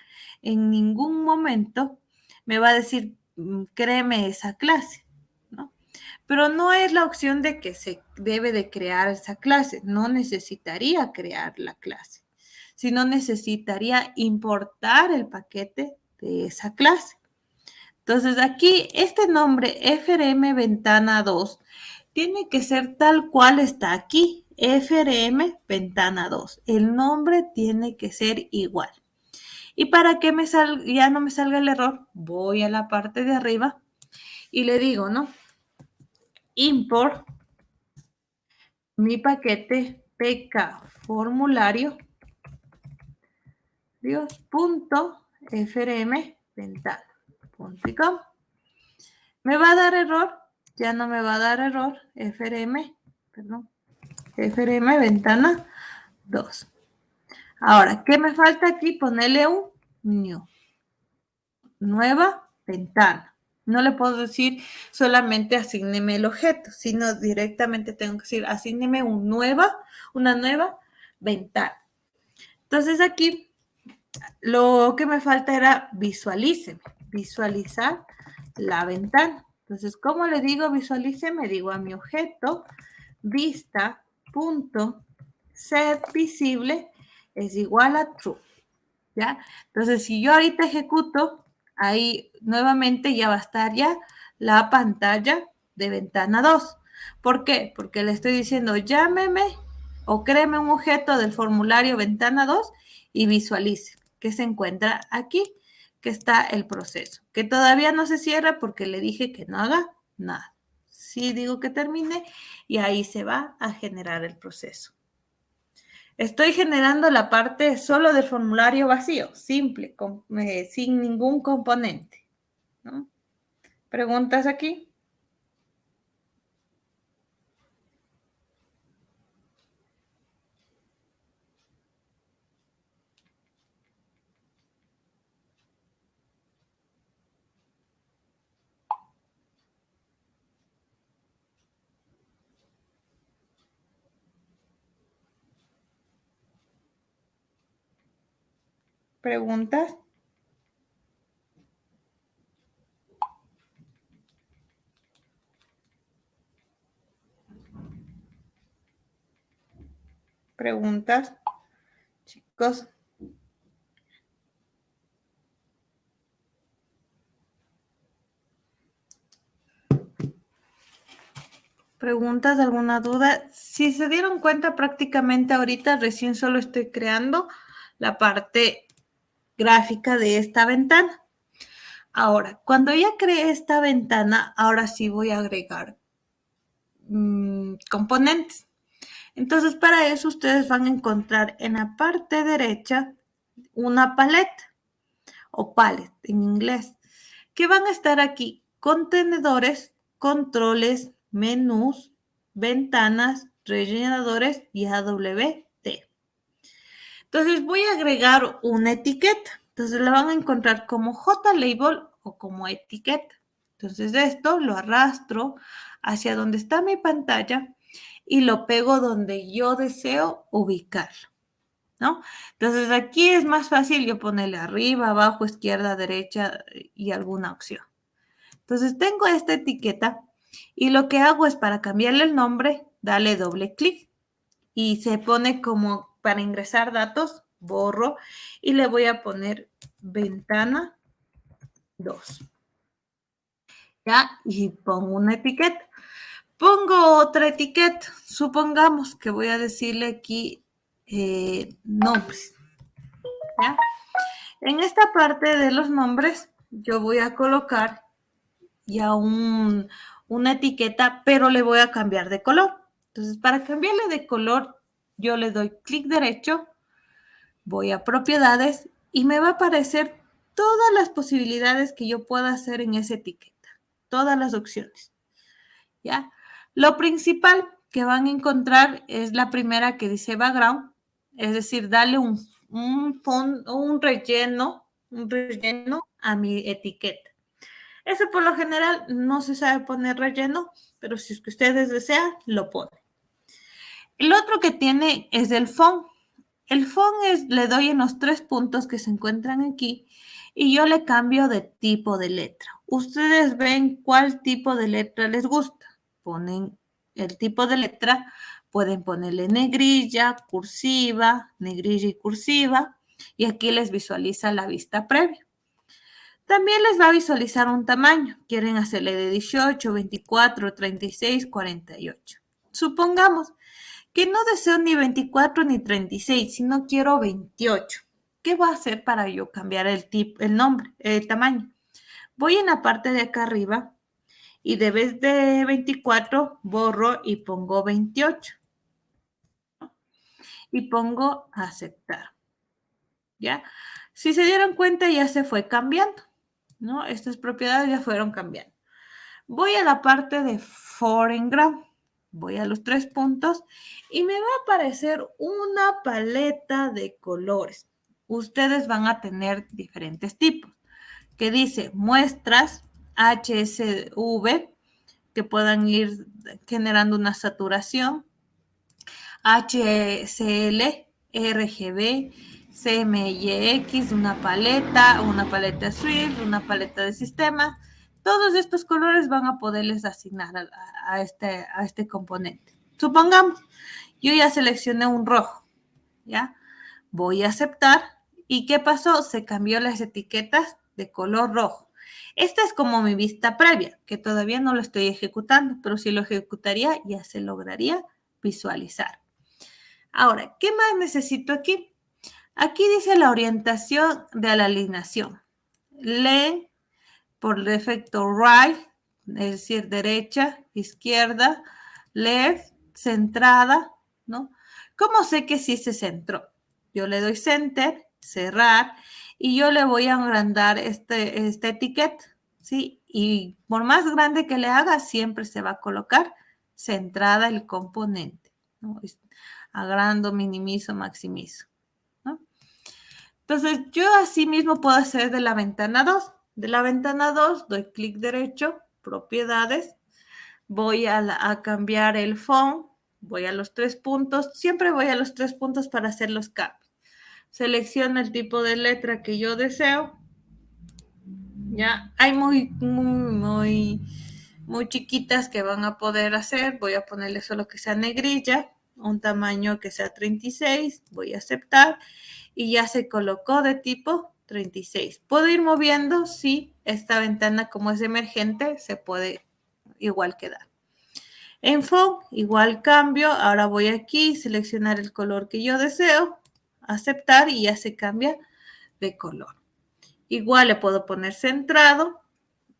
en ningún momento, me va a decir, créeme esa clase, ¿no? Pero no es la opción de que se debe de crear esa clase, no necesitaría crear la clase, sino necesitaría importar el paquete de esa clase. Entonces aquí este nombre FRM ventana 2 tiene que ser tal cual está aquí, FRM ventana 2. El nombre tiene que ser igual. Y para que ya no me salga el error, voy a la parte de arriba y le digo, ¿no? Import mi paquete pk formulario .frm ventana. ¿Me va a dar error? Ya no me va a dar error. FRM ventana 2. Ahora, ¿qué me falta aquí? Ponerle un new. Nueva ventana. No le puedo decir solamente asígneme el objeto, sino directamente tengo que decir asígneme una nueva ventana. Entonces aquí lo que me falta era visualizar la ventana. Entonces, ¿cómo le digo visualice? Me digo a mi objeto vista.set visible es igual a true, ¿ya? Entonces, si yo ahorita ejecuto, ahí nuevamente ya va a estar ya la pantalla de ventana 2. ¿Por qué? Porque le estoy diciendo llámeme o créeme un objeto del formulario ventana 2 y visualice que se encuentra aquí, que está el proceso, que todavía no se cierra porque le dije que no haga nada. Sí digo que termine y ahí se va a generar el proceso. Estoy generando la parte solo del formulario vacío, simple, sin ningún componente, ¿no? ¿Preguntas aquí? ¿Preguntas? ¿Preguntas? Chicos. ¿Preguntas? ¿Alguna duda? Si se dieron cuenta, prácticamente ahorita recién solo estoy creando la parte gráfica de esta ventana. Ahora, cuando ya creé esta ventana, ahora sí voy a agregar componentes. Entonces, para eso ustedes van a encontrar en la parte derecha una paleta o palette en inglés, que van a estar aquí contenedores, controles, menús, ventanas, rellenadores y AWT. Entonces voy a agregar una etiqueta. Entonces la van a encontrar como JLabel o como etiqueta. Entonces esto lo arrastro hacia donde está mi pantalla y lo pego donde yo deseo ubicarlo. ¿no? Entonces aquí es más fácil yo ponerle arriba, abajo, izquierda, derecha y alguna opción. Entonces tengo esta etiqueta y lo que hago es para cambiarle el nombre, darle doble clic y se pone como para ingresar datos, borro y le voy a poner ventana 2. ¿Ya? Y pongo una etiqueta. Pongo otra etiqueta. Supongamos que voy a decirle aquí nombres. ¿Ya? En esta parte de los nombres, yo voy a colocar ya una etiqueta, pero le voy a cambiar de color. Entonces, para cambiarle de color, yo le doy clic derecho, voy a propiedades y me va a aparecer todas las posibilidades que yo pueda hacer en esa etiqueta, todas las opciones. ¿Ya? Lo principal que van a encontrar es la primera que dice background, es decir, darle un relleno a mi etiqueta. Eso por lo general no se sabe poner relleno, pero si es que ustedes desean, lo ponen. El otro que tiene es el font. El font le doy en los 3 puntos que se encuentran aquí y yo le cambio de tipo de letra. Ustedes ven cuál tipo de letra les gusta. Ponen el tipo de letra, pueden ponerle negrilla, cursiva, negrilla y cursiva, y aquí les visualiza la vista previa. También les va a visualizar un tamaño. Quieren hacerle de 18, 24, 36, 48. Supongamos que no deseo ni 24 ni 36, sino quiero 28. ¿Qué voy a hacer para yo cambiar el nombre, el tamaño? Voy en la parte de acá arriba y de vez de 24 borro y pongo 28. Y pongo aceptar. ¿Ya? Si se dieron cuenta, ya se fue cambiando, ¿no? Estas propiedades ya fueron cambiando. Voy a la parte de foreground. Voy a los 3 puntos y me va a aparecer una paleta de colores. Ustedes van a tener diferentes tipos, que dice muestras, HSV, que puedan ir generando una saturación, HCL, RGB, CMYX, una paleta Swift, una paleta de sistema. Todos estos colores van a poderles asignar a este componente. Supongamos, yo ya seleccioné un rojo, ¿ya? Voy a aceptar. ¿Y qué pasó? Se cambió las etiquetas de color rojo. Esta es como mi vista previa, que todavía no lo estoy ejecutando, pero si lo ejecutaría ya se lograría visualizar. Ahora, ¿qué más necesito aquí? Aquí dice la orientación de la alineación. Lee por defecto right, es decir, derecha, izquierda, left, centrada, ¿no? ¿Cómo sé que sí se centró? Yo le doy center, cerrar, y yo le voy a agrandar esta etiqueta, ¿sí? Y por más grande que le haga, siempre se va a colocar centrada el componente, ¿no? Agrando, minimizo, maximizo, ¿no? Entonces, yo así mismo puedo hacer de la ventana 2. De la ventana 2 doy clic derecho, propiedades, voy a cambiar el font, voy a los 3 puntos, siempre voy a los 3 puntos para hacer los cambios. Selecciono el tipo de letra que yo deseo. Ya, hay muy chiquitas que van a poder hacer. Voy a ponerle solo que sea negrilla, un tamaño que sea 36, voy a aceptar y ya se colocó de tipo 36. ¿Puedo ir moviendo? Sí, esta ventana como es emergente se puede igual quedar. En font, igual cambio. Ahora voy aquí, seleccionar el color que yo deseo, aceptar y ya se cambia de color. Igual le puedo poner centrado.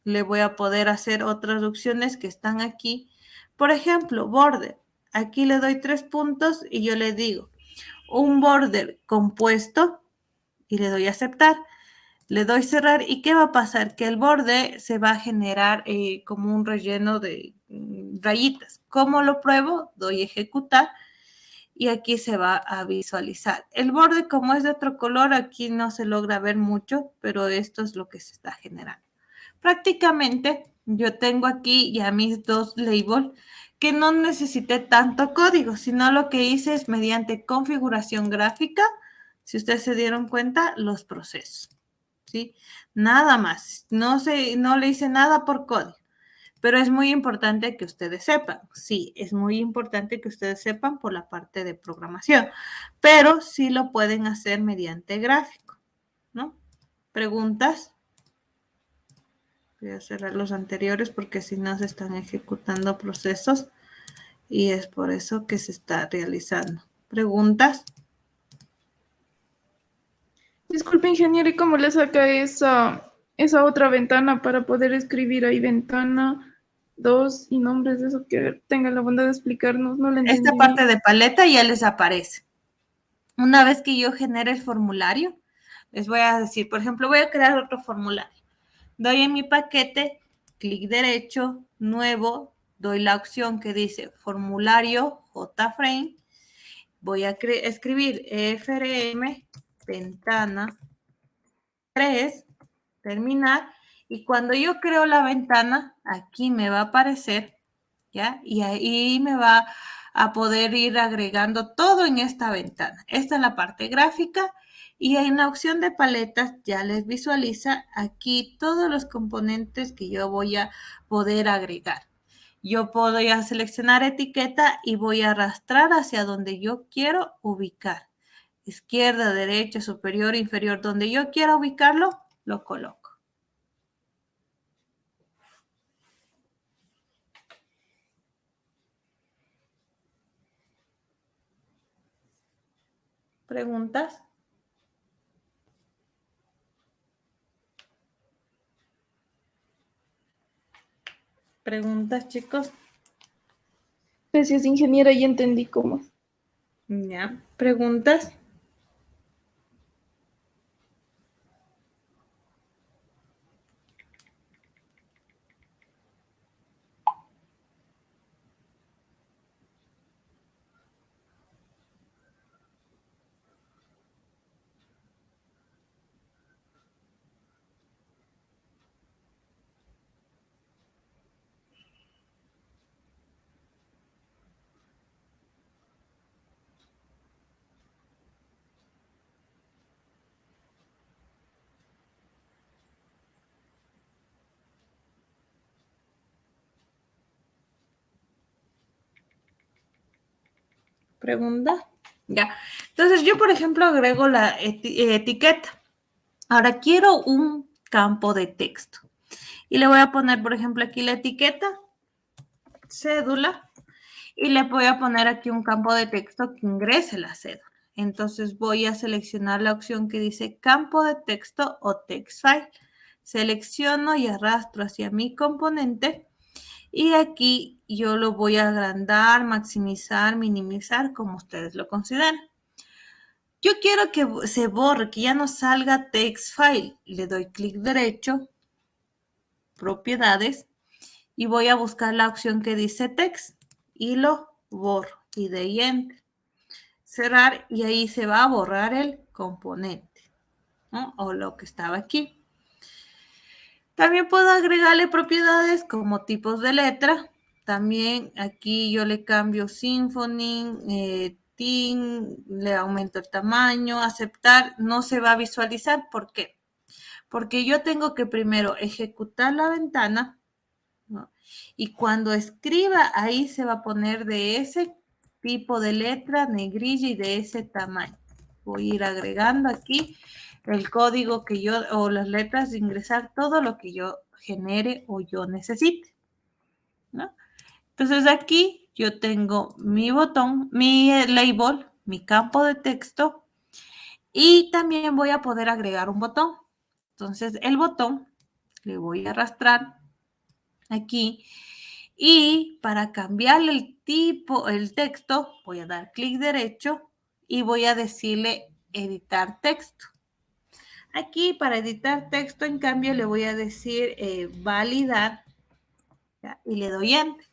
Le voy a poder hacer otras opciones que están aquí. Por ejemplo, border. Aquí le doy 3 puntos y yo le digo un border compuesto y le doy a aceptar. Le doy cerrar y ¿qué va a pasar? Que el borde se va a generar como un relleno de rayitas. ¿Cómo lo pruebo? Doy ejecutar y aquí se va a visualizar. El borde como es de otro color aquí no se logra ver mucho, pero esto es lo que se está generando. Prácticamente yo tengo aquí ya mis 2 labels que no necesité tanto código, sino lo que hice es mediante configuración gráfica Si ustedes se dieron cuenta, los procesos, ¿sí? Nada más. No le hice nada por código. Pero es muy importante que ustedes sepan. Sí, es muy importante que ustedes sepan por la parte de programación. Pero sí lo pueden hacer mediante gráfico, ¿no? ¿Preguntas? Voy a cerrar los anteriores porque si no se están ejecutando procesos y es por eso que se está realizando. ¿Preguntas? Disculpe, ingeniero, ¿y cómo le saca esa otra ventana para poder escribir ahí ventana 2 y nombres de eso que tenga la bondad de explicarnos? No le Esta entendí bien. parte de paleta ya les aparece. Una vez que yo genere el formulario, les voy a decir, por ejemplo, voy a crear otro formulario. Doy en mi paquete, clic derecho, nuevo, doy la opción que dice formulario JFrame. Voy a escribir FRM, ventana 3, terminar. Y cuando yo creo la ventana, aquí me va a aparecer, ¿ya? Y ahí me va a poder ir agregando todo en esta ventana. Esta es la parte gráfica y en la opción de paletas ya les visualiza aquí todos los componentes que yo voy a poder agregar. Yo puedo ya seleccionar etiqueta y voy a arrastrar hacia donde yo quiero ubicar. Izquierda, derecha, superior, inferior, donde yo quiera ubicarlo, lo coloco. ¿Preguntas? ¿Preguntas, chicos? Gracias, ingeniera, ya entendí cómo. Ya. ¿Preguntas? ¿Pregunta? Ya. Entonces yo, por ejemplo, agrego la etiqueta. Ahora quiero un campo de texto. Y le voy a poner, por ejemplo, aquí la etiqueta, cédula, y le voy a poner aquí un campo de texto que ingrese la cédula. Entonces voy a seleccionar la opción que dice campo de texto o text file. Selecciono y arrastro hacia mi componente y aquí yo lo voy a agrandar, maximizar, minimizar, como ustedes lo consideren. Yo quiero que se borre, que ya no salga text file. Le doy clic derecho, propiedades, y voy a buscar la opción que dice text y lo borro y de ahí enter. Cerrar y ahí se va a borrar el componente, ¿no? O lo que estaba aquí. También puedo agregarle propiedades como tipos de letra. También aquí yo le cambio Symfony, Thin, le aumento el tamaño, aceptar, no se va a visualizar. ¿Por qué? Porque yo tengo que primero ejecutar la ventana, ¿no? Y cuando escriba ahí se va a poner de ese tipo de letra, negrilla y de ese tamaño. Voy a ir agregando aquí el código que yo, o las letras de ingresar, todo lo que yo genere o yo necesite, ¿no? Entonces aquí yo tengo mi botón, mi label, mi campo de texto y también voy a poder agregar un botón. Entonces el botón le voy a arrastrar aquí y para cambiarle el tipo, el texto, voy a dar clic derecho y voy a decirle editar texto. Aquí para editar texto, en cambio, le voy a decir validar, ¿ya? Y le doy enter.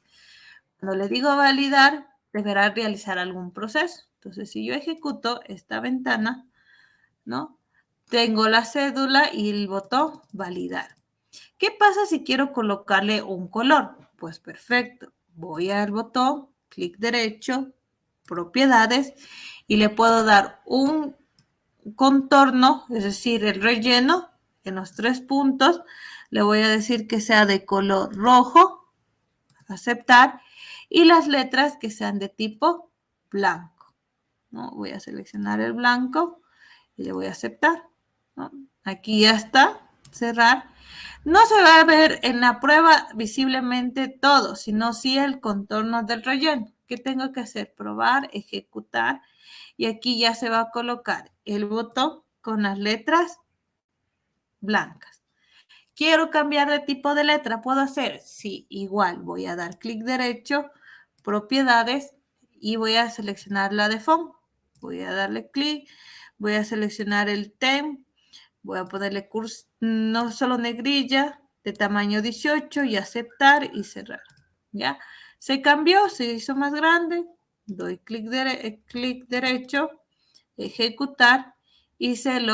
Cuando le digo validar, deberá realizar algún proceso. Entonces, si yo ejecuto esta ventana, ¿no? Tengo la cédula y el botón validar. ¿Qué pasa si quiero colocarle un color? Pues perfecto. Voy al botón, clic derecho, propiedades, y le puedo dar un contorno, es decir, el relleno en los 3 puntos, le voy a decir que sea de color rojo, aceptar, y las letras que sean de tipo blanco, ¿no? Voy a seleccionar el blanco y le voy a aceptar, ¿no? Aquí ya está, cerrar. No se va a ver en la prueba visiblemente todo, sino sí el contorno del relleno. ¿Qué tengo que hacer? Probar, ejecutar, y aquí ya se va a colocar el botón con las letras blancas. Quiero cambiar de tipo de letra, ¿puedo hacer? Sí, igual voy a dar clic derecho, propiedades, y voy a seleccionar la de font. Voy a darle clic, voy a seleccionar el tem, voy a ponerle curso, no solo negrilla, de tamaño 18 y aceptar y cerrar. ¿Ya? Se cambió, se hizo más grande, doy clic derecho, ejecutar y se lo